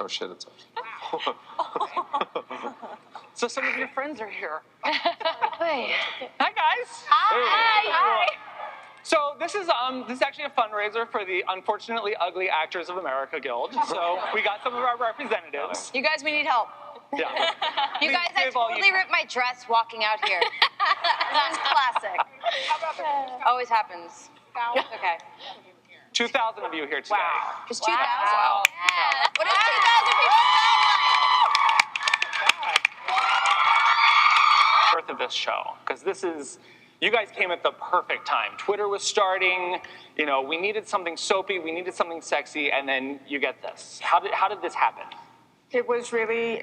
Oh shit, it's So some of your friends are here. Hey. Hi guys. Hi. So this is actually a fundraiser for the Unfortunately Ugly Actors of America Guild. So we got some of our representatives. You guys, we need help. Yeah. You guys, I totally ripped my dress walking out here. This is classic. Always happens. It's okay. 2,000 of you here today. Wow. It's 2,000? Wow. Yeah. What does 2,000 people sound like? Birth of this show, because you guys came at the perfect time. Twitter was starting, we needed something soapy, we needed something sexy, and then you get this. How did this happen? It was really,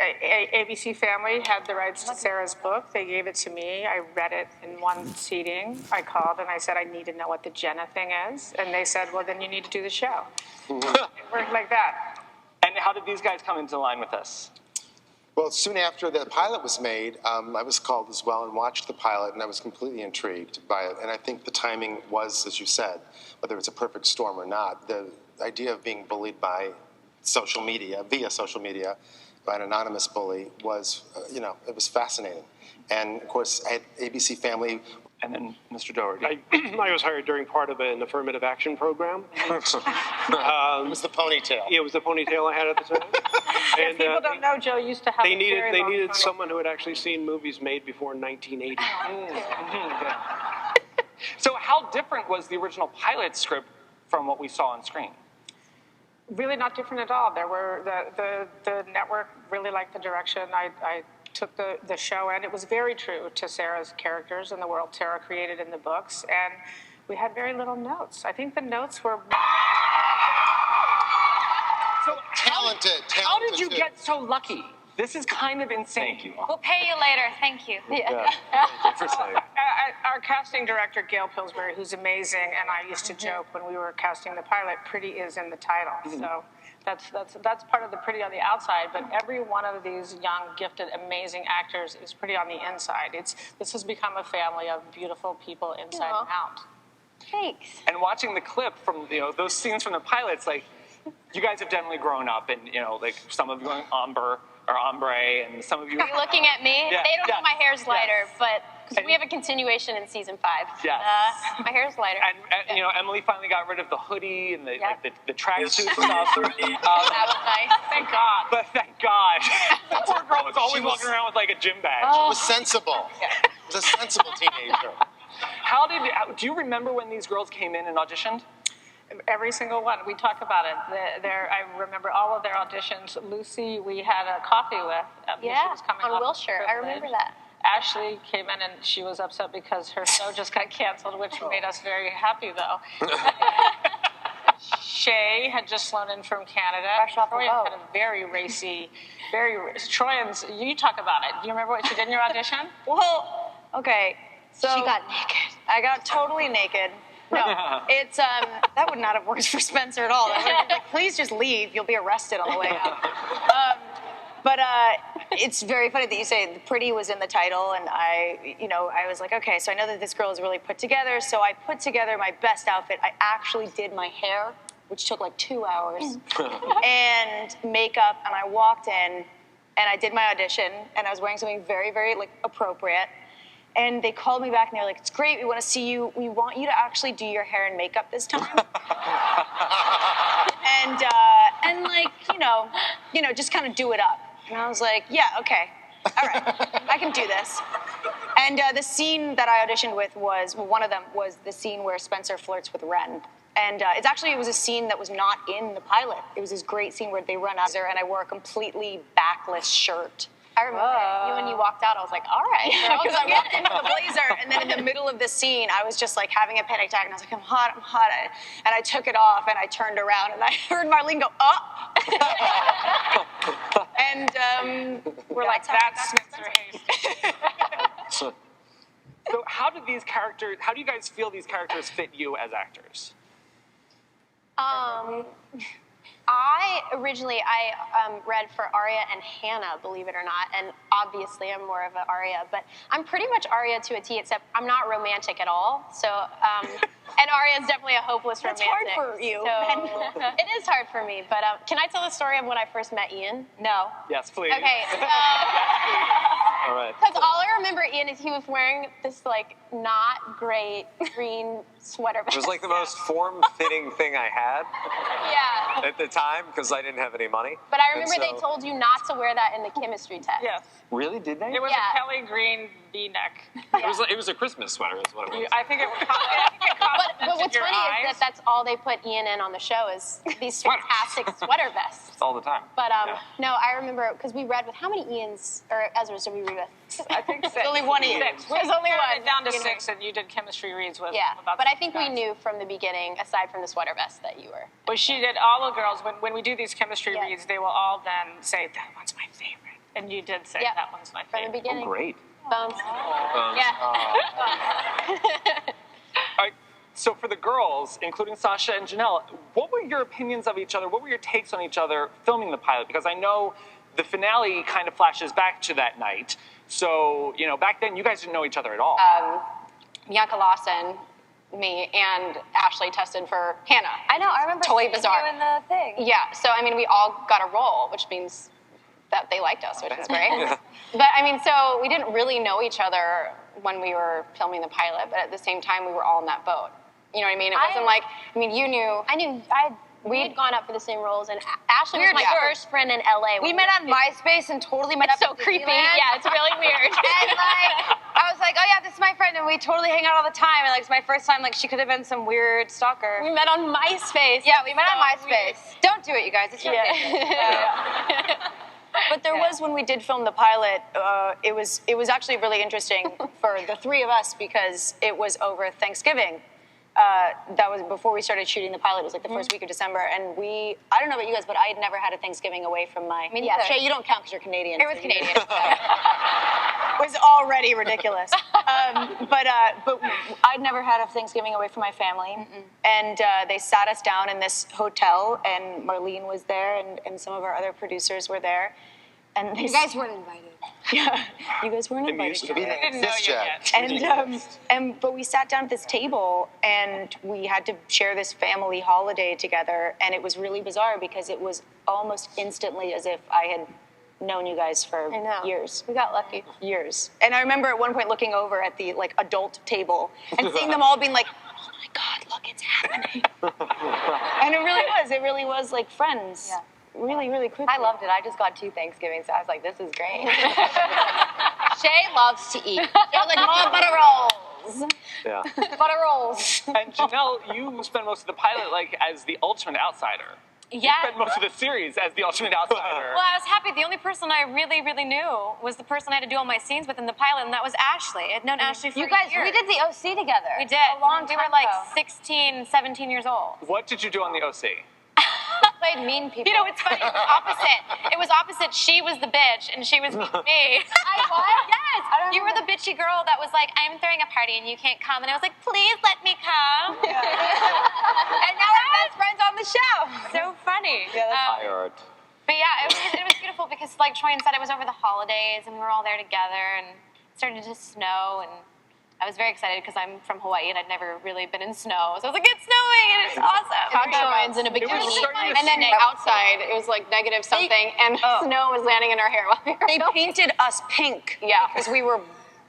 ABC Family had the rights to Sarah's book. They gave it to me. I read it in one seating. I called and I said, I need to know what the Jenna thing is. And they said, well, then you need to do the show. It worked like that. And how did these guys come into line with this? Well, soon after the pilot was made, I was called as well and watched the pilot, and I was completely intrigued by it. And I think the timing was, as you said, whether it's a perfect storm or not, the idea of being bullied by via social media, by an anonymous bully was, it was fascinating. And of course, I had ABC Family. And then Mr. Doherty. I was hired during part of an affirmative action program. It was the ponytail. Yeah, it was the ponytail I had at the time. And People don't know Joe used to have they a very long needed ponytail. someone who had actually seen movies made before 1980. So how different was the original pilot script from what we saw on screen? Really not different at all. There were the network really liked the direction I took the show, and it was very true to Sarah's characters and the world Sarah created in the books, and we had very little notes. I think the notes were So Talented. How did you get so lucky? This is kind of insane. Thank you. We'll pay you later. Thank you. Yeah. Thank you for saying. our casting director, Gail Pillsbury, who's amazing, and I used to joke when we were casting the pilot, pretty is in the title. So that's part of the pretty on the outside, but every one of these young, gifted, amazing actors is pretty on the inside. This has become a family of beautiful people inside and out. Thanks. And watching the clip from those scenes from the pilots, like you guys have definitely grown up, and like some of you going ombre, and some of you. Are you looking at me? Yeah, They don't know my hair's lighter, but And- we have a continuation in season 5. Yes. My hair's lighter. And Emily finally got rid of the hoodie and the the tracksuit stuff. That was nice. Thank God. But thank God. That poor girl was always walking around with like a gym badge. It was sensible. It was a sensible teenager. Do you remember when these girls came in and auditioned? Every single one. We talk about it. I remember all of their auditions. Lucy, we had a coffee with. She was coming on off Wilshire. I remember that. Ashley came in and she was upset because her show just got canceled, which made us very happy, though. Shay had just flown in from Canada. Fresh off the Troyan boat. had a very racy, Troyan's, you talk about it. Do you remember what she did in your audition? Well, okay. So She got naked. I got totally naked. No, it's that would not have worked for Spencer at all. Like, please just leave. You'll be arrested on the way out. But it's very funny that you say the pretty was in the title, and I was like, okay, so I know that this girl is really put together. So I put together my best outfit. I actually did my hair, which took like 2 hours, and makeup, and I walked in, and I did my audition, and I was wearing something very, very appropriate. And they called me back and they were like, it's great, we want to see you. We want you to actually do your hair and makeup this time. and just kind of do it up. And I was like, yeah, okay. All right, I can do this. And the scene that I auditioned with one of them was the scene where Spencer flirts with Ren. And it was a scene that was not in the pilot. It was this great scene where they run out there and I wore a completely backless shirt. I remember you when you walked out, I was like, all right. Because I walked into the blazer, and then in the middle of the scene, I was just like having a panic attack, and I was like, I'm hot. And I took it off, and I turned around, and I heard Marlene go, oh. And We're like, that's Spencer Hayes. So how do you guys feel these characters fit you as actors? I read for Arya and Hannah, believe it or not, and obviously I'm more of an Arya, but I'm pretty much Arya to a T, except I'm not romantic at all. So, and Arya is definitely a hopeless romantic. That's hard for you. So, it is hard for me, but can I tell the story of when I first met Ian? No. Yes, please. Okay, so... All right. Because all I remember, Ian, is he was wearing this, like, not great green sweater vest. It was like the most form-fitting thing I had Yeah. at the time because I didn't have any money. But I remember And they told you not to wear that in the chemistry test. Yes. Really? Did they? It was Yeah. a Kelly green V-neck. It was a Christmas sweater is what it was. I think it caught But what's your funny eyes. is that that's all they put Ian in on the show is these fantastic sweater vests. All the time. But no, I remember because we read with how many Ians or Ezras did we read with? I think six. There's only one Ian. Six. There's only narrowed one. it down to You know. 6, and you did chemistry reads with. Yeah, about but I six think we guys. knew from the beginning, aside from the sweater vest, that you were. Well, she did. All the girls, when we do these chemistry Yeah. reads, they will all then say, that one's my favorite. And you did say, Yeah. that one's my From the favorite. beginning. Great. Bones. Bones. Yeah. All right. So for the girls, including Sasha and Janelle, what were your opinions of each other? What were your takes on each other filming the pilot? Because I know the finale kind of flashes back to that night. So, back then you guys didn't know each other at all. Bianca Lawson, me, and Ashley tested for Hannah. I know. I remember Totally seeing bizarre. you in the thing. Yeah, so I mean, we all got a role, which means that they liked us, which is great. But I mean, so we didn't really know each other when we were filming the pilot, but at the same time, we were all in that boat. You know what I mean? It wasn't like, you knew. We had gone up for the same roles, and Ashley was my first friend in LA. We met on MySpace and totally met It's up so at creepy. Disneyland. Yeah, it's really weird. And I was like, oh yeah, this is my friend, and we totally hang out all the time. And it's my first time. She could have been some weird stalker. We met on MySpace. Yeah, we met on So MySpace. Don't do it, you guys. It's ridiculous. But there was, when we did film the pilot, it was actually really interesting for the three of us because it was over Thanksgiving. That was before we started shooting the pilot. It was like the first week of December, and I don't know about you guys, but I had never had a Thanksgiving away from my. neither. Shay, you don't count because you're Canadian. It was so Canadian. It was already ridiculous. But I'd never had a Thanksgiving away from my family. And they sat us down in this hotel, and Marlene was there, and some of our other producers were there. And they You guys weren't invited. yeah, you guys weren't invited. We didn't didn't know exist you yet. And but we sat down at this table and we had to share this family holiday together, and it was really bizarre because it was almost instantly as if I had known you guys for I know. years. We got lucky. Years. And I remember at one point looking over at the adult table and seeing them all being like, oh my God, look, it's happening. And it really was like friends. Yeah. Really, really quickly. I loved it. I just got 2 Thanksgivings, so I was like, this is great. Shay loves to eat. It was like more butter rolls. Yeah. Butter rolls. And Janelle, you spent most of the pilot as the ultimate outsider. You Yeah. spent most of the series as the ultimate outsider. Well, I was happy. The only person I really, really knew was the person I had to do all my scenes with in the pilot, and that was Ashley. I'd known Ashley for You guys, years. we did the OC together. We did. A long We time were like ago. 16, 17 years old. What did you do on the OC? Played mean people. You know, it's funny. It was opposite. It was opposite. She was the bitch, and she was me. I what? Yes. You were the bitchy girl that was like, I'm throwing a party and you can't come. And I was like, please let me come. And now we're best friends on the show. So funny. High art. But yeah, it was beautiful because, like Troy said, it was over the holidays and we were all there together and it started to snow and I was very excited because I'm from Hawaii and I'd never really been in snow. So I was like, it's snowing and it's awesome. Cocktails in a It was bikini. starting to And then sneak. outside, it was like negative something, and snow was landing in our hair while we were They filming. painted us pink. Yeah. Because we were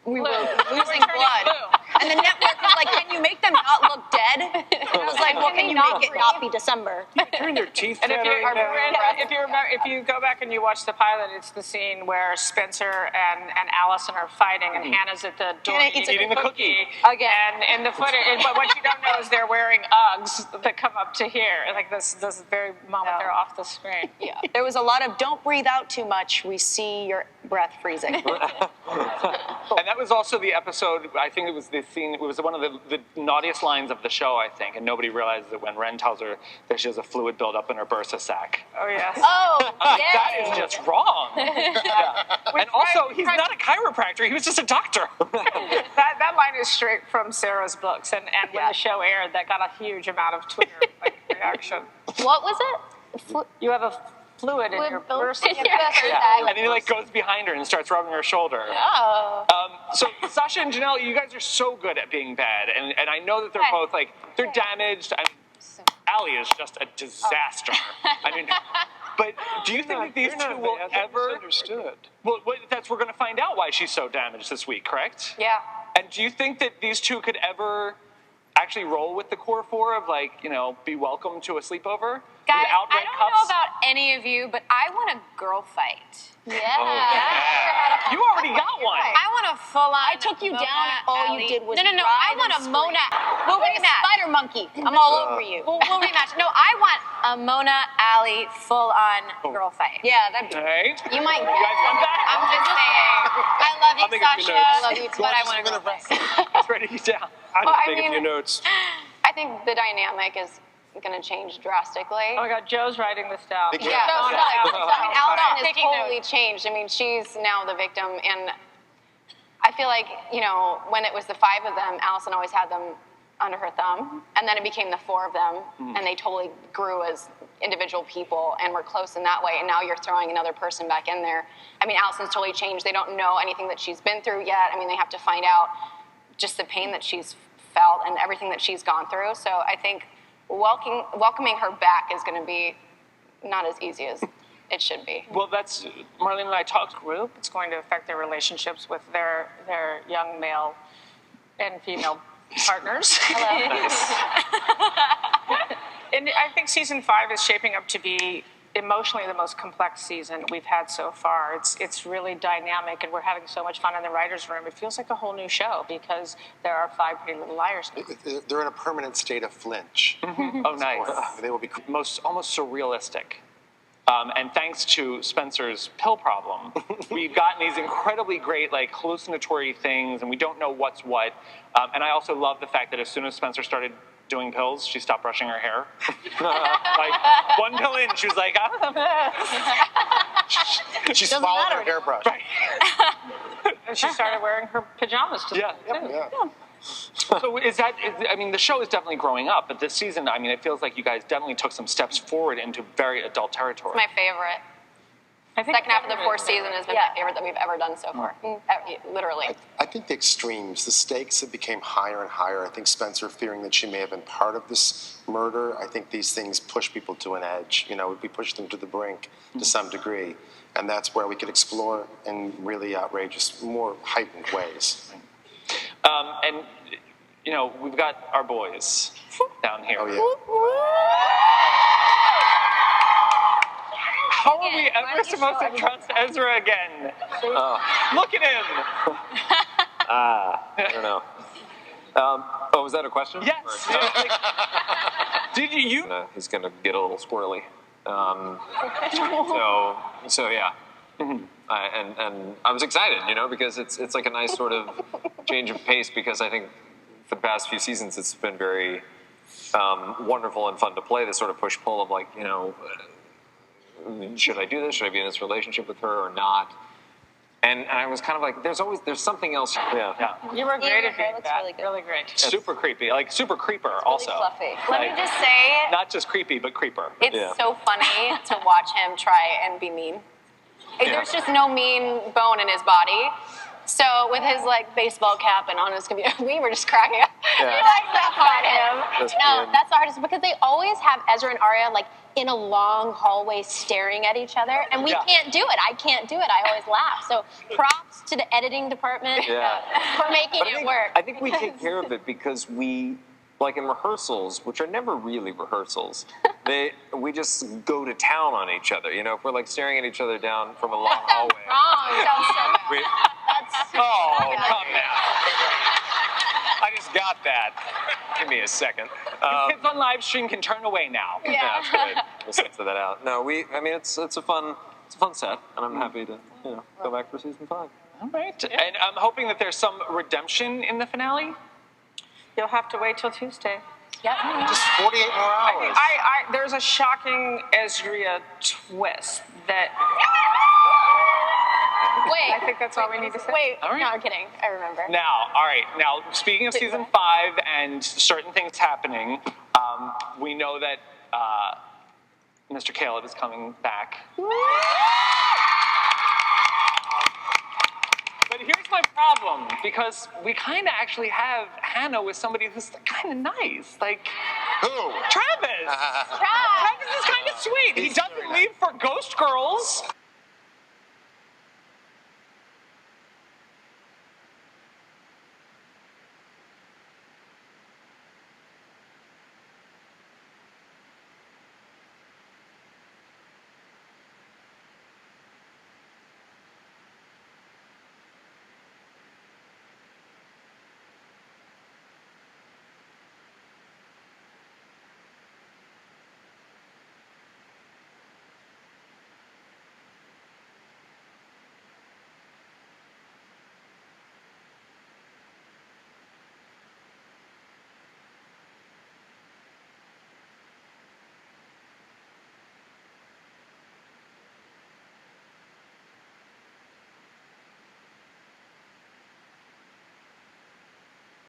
losing turning blood. blue. And the network was like, can you make them not look dead? And I was like, well, can you make it not be December? Turn your teeth And down. if you go back and you watch the pilot, it's the scene where Spencer and Allison are fighting, and Hannah's at the door Hannah eats eating the cookie. again. And in the footage, but what you don't know is they're wearing Uggs that come up to here, like this very moment they're off the screen. Yeah. There was a lot of don't breathe out too much. We see your breath freezing. And that was also the episode, I think it was the scene, it was one of the naughtiest lines of the show, I think, and nobody realizes it when Ren tells her that she has a fluid buildup in her bursa sac. Oh yes. Oh, I'm like, yeah. that is just wrong. Yeah. And also, he's not a chiropractor, he was just a doctor. That line is straight from Sarah's books, and when the show aired, that got a huge amount of Twitter reaction. What was it? You have a fluid in your purse. Yeah. And then he like goes behind her and starts rubbing her shoulder. Oh. So Sasha and Janelle, you guys are so good at being bad, and I know that they're both like they're damaged. I mean, Allie is just a disaster. I mean, but do you think that these two will ever? Understood. Well, we're going to find out why she's so damaged this week, correct? Yeah. And do you think that these two could ever actually roll with the core four of like, be welcome to a sleepover? Guys, without I red don't cups? know about any of you, but I want a girl fight. Yeah. You already got one. I want a full-on. I took you Mona down and all Alley. you did was No. I ride want a and Mona. scream. We'll Like a rematch. spider monkey. I'm all over you. We'll rematch. No, I want a Mona Alley full-on girl fight. Yeah, that'd be. Okay. You might You guys want that? I'm just saying. I love you, I'll make a few Sasha. notes. I love you too, but I want a girl fight. It's ready to down. I'll Well, just I make a few mean- notes. I think the dynamic is going to change drastically. Oh my God, Joe's writing this down. Yeah, No, no, no, I no. mean, Allison has Taking totally changed. I mean, she's now the victim, and I feel like, when it was the five of them, Allison always had them under her thumb, and then it became the four of them, and they totally grew as individual people and were close in that way, and now you're throwing another person back in there. I mean, Allison's totally changed. They don't know anything that she's been through yet. I mean, they have to find out just the pain that she's felt and everything that she's gone through. So I think welcoming her back is going to be not as easy as it should be. Well, that's Marlene and I talked. Group. It's going to affect their relationships with their young male and female partners. And I think season 5 is shaping up to be emotionally the most complex season we've had so far. It's really dynamic, and we're having so much fun in the writers' room. It feels like a whole new show because there are 5 Pretty Little Liars now. They're in a permanent state of flinch. Oh, nice. They will be. Almost surrealistic. And thanks to Spencer's pill problem, we've gotten these incredibly great, like, hallucinatory things, and we don't know what's what. And I also love the fact that as soon as Spencer started doing pills, she stopped brushing her hair. Like, one pill in, she was like, She swallowed her hairbrush. Right. And she started wearing her pajamas to Yeah. sleep, too. Yeah. So I mean, the show is definitely growing up, but this season, I mean, it feels like you guys definitely took some steps forward into very adult territory. My favorite. I think Second half of the 4th season has been my favorite that we've ever done so far. Literally. I think the extremes, the stakes have become higher and higher. I think Spencer fearing that she may have been part of this murder. I think these things push people to an edge. We push them to the brink to some degree. And that's where we could explore in really outrageous, more heightened ways. And, we've got our boys down here. Oh, yeah. How are we ever supposed to trust Ezra again? Look at him. I don't know. Was that a question? Yes. Did you? He's gonna get a little squirrely. So yeah. And I was excited, because it's like a nice sort of change of pace, because I think for the past few seasons it's been very wonderful and fun to play this sort of push-pull of like, should I do this? Should I be in this relationship with her or not? And I was kind of like, there's something else. Yeah. You were great at hair being looks that. really good. Really great. Super creepy, like super creeper also. Fluffy. Let me just say, Not just creepy, but creeper. it's so funny to watch him try and be mean. There's just no mean bone in his body. So with his baseball cap and on his computer, we were just cracking up. Yeah. We like that part of him. That's No, good. that's the hardest because they always have Ezra and Arya in a long hallway staring at each other, and we Yeah. can't do it. I can't do it. I always laugh. So props to the editing department Yeah. for making But it work. I think we take care of it because we, like in rehearsals, which are never really rehearsals, we just go to town on each other. If we're staring at each other down from a long hallway. we- Oh, come now. I just got that. Give me a second. Kids on live stream can turn away now. Yeah, that's good. We'll censor that out. No, it's a fun set, and I'm happy to go back for season 5. All right. And I'm hoping that there's some redemption in the finale. You'll have to wait till Tuesday. Just 48 more hours. There's a shocking Ezria twist that Wait. I think that's all we need to say. Wait, All right. no, I'm kidding. I remember. Now, all right. Now, speaking of season 5 and certain things happening, we know that Mr. Caleb is coming back. But here's my problem, because we kind of actually have Hannah with somebody who's kind of nice. Like, Who? Travis! Travis is kind of sweet. He doesn't leave for Ghost Girls.